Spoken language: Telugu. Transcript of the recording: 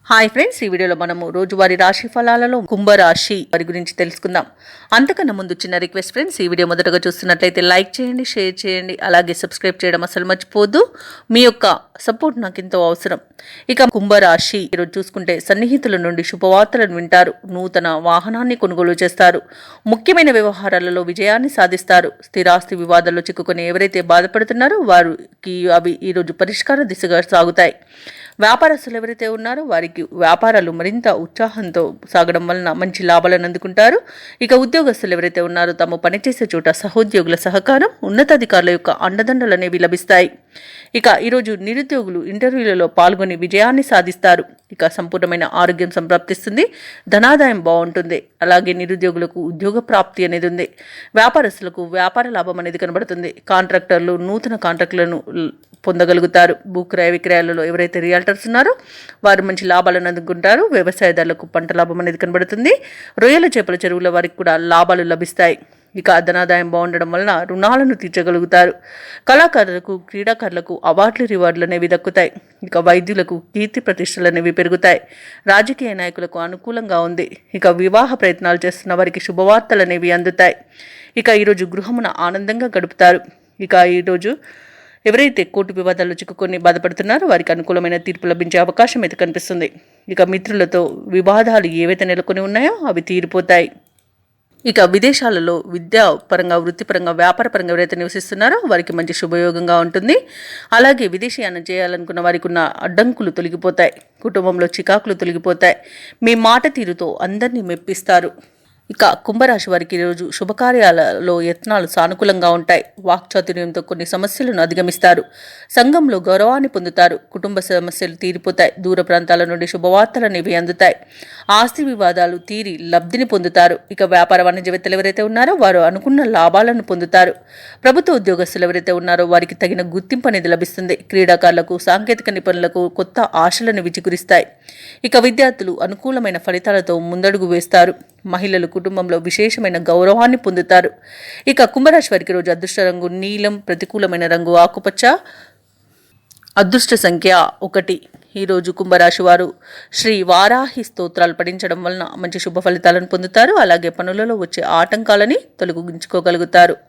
హాయ్ ఫ్రెండ్స్, ఈ వీడియోలో మనము రోజువారీ రాశి ఫలాలలో కుంభరాశి వారి గురించి తెలుసుకుందాం. అంతకన్నా ముందు చిన్న రిక్వెస్ట్ ఫ్రెండ్స్, ఈ వీడియో మొదటగా చూస్తున్నట్లయితే లైక్ చేయండి, షేర్ చేయండి, అలాగే సబ్స్క్రైబ్ చేయడం అసలు మర్చిపోద్దు. మీ యొక్క సపోర్ట్ నాకు ఎంతో అవసరం. ఇక కుంభరాశి ఈరోజు చూసుకుంటే సన్నిహితుల నుండి శుభవార్తలను వింటారు, నూతన వాహనాన్ని కొనుగోలు చేస్తారు, ముఖ్యమైన వ్యవహారాలలో విజయాన్ని సాధిస్తారు. స్థిరాస్తి వివాదాల్లో చిక్కుకొని ఎవరైతే బాధపడుతున్నారో వారికి అవి ఈరోజు పరిష్కార దిశగా సాగుతాయి. వ్యాపారస్తులు ఎవరైతే ఉన్నారో వారికి వ్యాపారాలు మరింత ఉత్సాహంతో సాగడం వలన మంచి లాభాలను అందుకుంటారు. ఇక ఉద్యోగస్తులు ఎవరైతే ఉన్నారో తమ పనిచేసే చోట సహోద్యోగుల సహకారం, ఉన్నతాధికారుల యొక్క అండదండలు అనేవి లభిస్తాయి. ఇక ఈరోజు నిరుద్యోగులు ఇంటర్వ్యూలలో పాల్గొని విజయాన్ని సాధిస్తారు. ఇక సంపూర్ణమైన ఆరోగ్యం సంప్రాప్తిస్తుంది, ధనాదాయం బాగుంటుంది. అలాగే నిరుద్యోగులకు ఉద్యోగ ప్రాప్తి అనేది ఉంది. వ్యాపారస్తులకు వ్యాపార లాభం అనేది కనబడుతుంది. కాంట్రాక్టర్లు నూతన కాంట్రాక్టులను పొందగలుగుతారు. భూక్రయ విక్రయాలలో ఎవరైతే రియల్టర్స్ ఉన్నారో వారు మంచి లాభాలను అందుకుంటారు. వ్యవసాయదారులకు పంట లాభం అనేది కనబడుతుంది. రొయ్యల చేపల చెరువుల వారికి కూడా లాభాలు లభిస్తాయి. ఇక ధనాదాయం బాగుండడం వలన రుణాలను తీర్చగలుగుతారు. కళాకారులకు, క్రీడాకారులకు అవార్డులు, రివార్డులు అనేవి దక్కుతాయి. ఇక వైద్యులకు కీర్తి ప్రతిష్టలు అనేవి పెరుగుతాయి. రాజకీయ నాయకులకు అనుకూలంగా ఉంది. ఇక వివాహ ప్రయత్నాలు చేస్తున్న వారికి శుభవార్తలు అనేవి అందుతాయి. ఇక ఈరోజు గృహమున ఆనందంగా గడుపుతారు. ఇక ఈరోజు ఎవరైతే కోర్టు వివాదాల్లో చిక్కుకొని బాధపడుతున్నారో వారికి అనుకూలమైన తీర్పు లభించే అవకాశం అయితే కనిపిస్తుంది. ఇక మిత్రులతో వివాదాలు ఏవైతే నెలకొని ఉన్నాయో అవి తీరిపోతాయి. ఇక విదేశాలలో విద్యాపరంగా, వృత్తిపరంగా, వ్యాపారపరంగా ఎవరైతే నివసిస్తున్నారో వారికి మంచి శుభయోగంగా ఉంటుంది. అలాగే విదేశీయానం చేయాలనుకున్న వారికి ఉన్న అడ్డంకులు తొలగిపోతాయి. కుటుంబంలో చికాకులు తొలగిపోతాయి. మీ మాట తీరుతో అందరినీ మెప్పిస్తారు. ఇక కుంభరాశి వారికి ఈరోజు శుభకార్యాలలో యత్నాలు సానుకూలంగా ఉంటాయి. వాక్చాతుర్యంతో కొన్ని సమస్యలను అధిగమిస్తారు. సంఘంలో గౌరవాన్ని పొందుతారు. కుటుంబ సమస్యలు తీరిపోతాయి. దూర ప్రాంతాల నుండి శుభవార్తలు అనేవి అందుతాయి. ఆస్తి వివాదాలు తీరి లబ్ధిని పొందుతారు. ఇక వ్యాపార వాణిజ్యవేత్తలు ఎవరైతే ఉన్నారో వారు అనుకున్న లాభాలను పొందుతారు. ప్రభుత్వ ఉద్యోగస్తులు ఎవరైతే ఉన్నారో వారికి తగిన గుర్తింపు అనేది లభిస్తుంది. క్రీడాకారులకు, సాంకేతిక నిపుణులకు కొత్త ఆశలను విచిగురిస్తాయి. ఇక విద్యార్థులు అనుకూలమైన ఫలితాలతో ముందడుగు వేస్తారు. మహిళలు కుటుంబంలో విశేషమైన గౌరవాన్ని పొందుతారు. ఇక కుంభరాశి వారికి రోజు అదృష్ట రంగు నీలం, ప్రతికూలమైన రంగు ఆకుపచ్చ, అదృష్ట సంఖ్య 1. ఈరోజు కుంభరాశి వారు శ్రీ వారాహి స్తోత్రాలు పఠించడం వలన మంచి శుభ ఫలితాలను పొందుతారు. అలాగే పనులలో వచ్చే ఆటంకాలని తొలగించుకోగలుగుతారు.